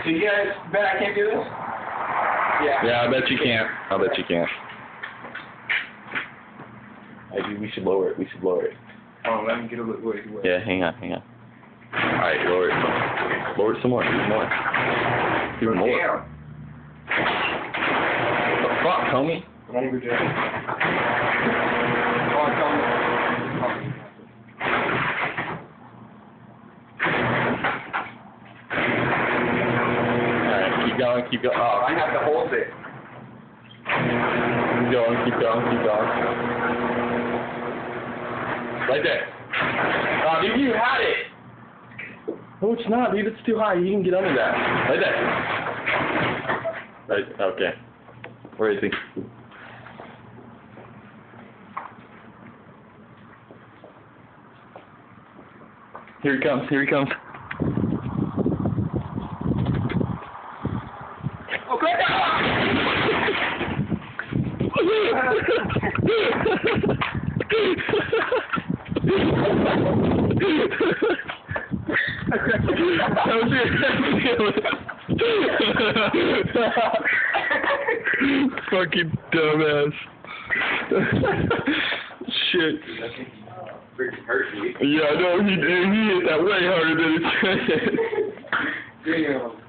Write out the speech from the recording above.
So you guys bet I can't do this? Yeah. Yeah, I bet you can't. I bet you can't. We should lower it. We should lower it. Oh, let me get a little way. Yeah, hang on. Alright, lower it. Lower it some more. Even more. Even more. Damn. What the fuck, homie? I'm over there. Oh, I'm coming. Alright, keep going. Oh, I have to hold it. Keep going. Right there. Oh, dude, you had it! No, it's not, dude. It's too high. You can get under that. Right there. Right, okay. Where is he? Here he comes. Okay. Fucking dumbass. Shit. Freaking hurt me. Yeah, I know he hit that way harder than it should. Damn.